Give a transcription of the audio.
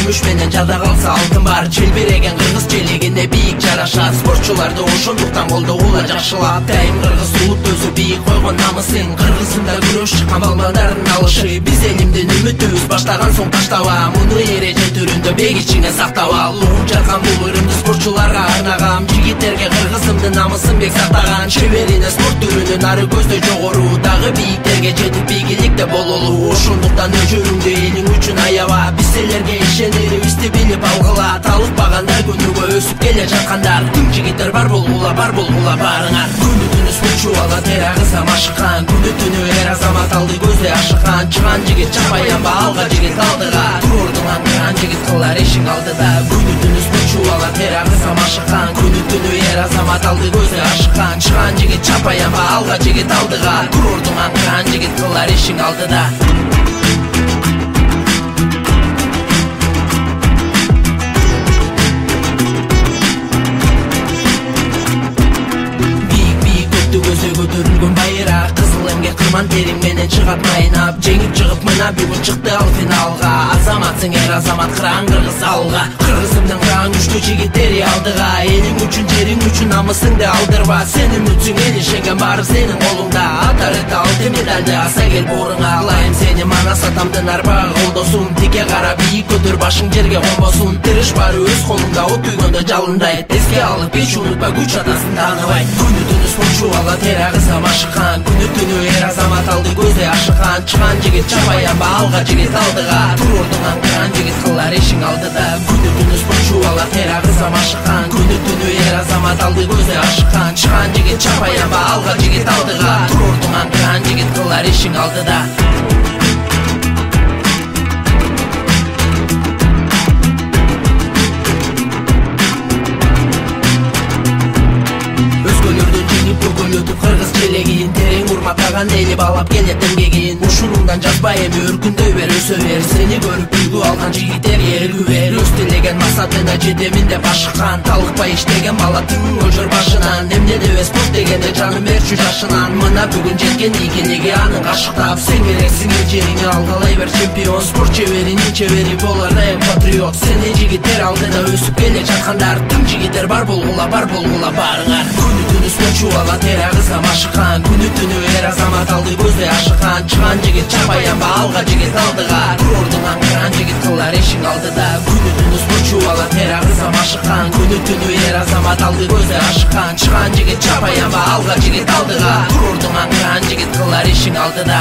күмүш менен жада калса алтын бар. Желбиреген кыргыз желегине бийик жарашат. Спортчуларды ошондуктан колдогула жакшылап. Дайым кыргыз улут өзү бийик койгон намысын. Кыргызында күрөш чыккан балбалдардын алышы. Биз элимдин үмүтүбүз баштаган соң таштаба. Муну эреже түрүндө бек ичиңе сактап ал. Угуп жаркан бул ырымды спортчуларга арнагам. Жигиттерге кыргызымдын намысын бек сактаган. Чеберине спорт түрүнүн ары көздөй жогору. Дагы бийиктерге жетип ийгиликте бололу. Ошондуктан өжөрүңдү элиң үчүн аяба. Биз силерге ишенерибизди билип алгыла. Талыкпагандар күнүгө өсүп келе жаткандар. Тың жигиттер бар болгула барыңар. Күнү түнү спортчу ала тер агызам ашыккан. Күнү түнү эр азамат алды көздөй ашыккан. Чыган жигит чапаянба алга жигит алдыга. Турдуң аңгыран жигит кылар ишиң алдыда. Күнү түнү спортчу ала тер агызам ашыккан. Күнү түнү эр азамат алды көздөй ашыккан. Чыган жигит чапаянба алга жигит алдыга. Турдуң аңгыран жигит кылар ишиң алдыда. Көтөрүлгөн байрак кызыл эмге кырман териң менен чыгат майнап. Жеңип чыгып мына бүгүн чыкты ал финалга. Азаматсың эр азамат кыран кыргыз алга. Кыргызымдын кыран күчтүү жигиттери алдыга. Элиң үчүн жериң үчүн намысыңды алдырба. Сен үмүтсүң эл ишенген баары сенин колуңда. Атарыта алтын медалды аса кел бооруңа. Алайым сени манас атамдын арбагы колдосун. Тике кара бийик көтөр башың жерге конбосун. Тырыш баары өз колуңда от күйгөндө жалындайт. Эске алып эч унутпа күч атасын тааныбайт. Күнү түнү спортчу ала тер агызам ашыккан. Күнү түнү эр азамат алды көздөй ашыккан. Чыган жигит чапаянба алга жигит алдыга. Турдуң аңгыран жигит кылар ишиң алдыда. Күнү түнү спортчу ала тер агызам ашыккан. Күнү түнү эр азамат алды көздөй ашыккан. Чыган жигит чапаянба алга жигит алдыга. Турдуң аңгыран жигит кылар ишиң алдыда. Көкөлөтүп кыргыз желегин терең урматтаган эли баалап келет эмгегин. Ушунуңдан жазбай эми өркүндөй бер өсө бер. Сени көрүп үлгү алган жигиттерге эргүү бер. Өз тилеген максатына жетемин деп ашыккан. Талыкпай иштеген бала тың өлжөр башынан. Эмне деп спорт дегенде жанын берчү жашынан. Мына бүгүн жеткен ийгилиги анын кашыктап. Сен керексиң эл жериңе алгалай бер чемпион. Спорт чеберинин чебери болор дайым патриот. Сени жигиттер алдыда өсүп келе жаткандар. Тың жигиттер бар болгула барыңар. Күнү түнү спортчу ала тер агызам ашыккан. Күнү түнү эр азамат алды көздөй ашыккан. Чыган жигит чапаянба алга жигит алдыга. Турдуң аңгыран жигит кылар ишиң алдыда. Күнү түнү спортчу ала тер агызам ашыккан. Күнү түнү эр азамат алды көздөй ашыккан. Чыган жигит чапаянба алга жигит алдыга. Турдуң аңгыран жигит кылар ишиң алдыда.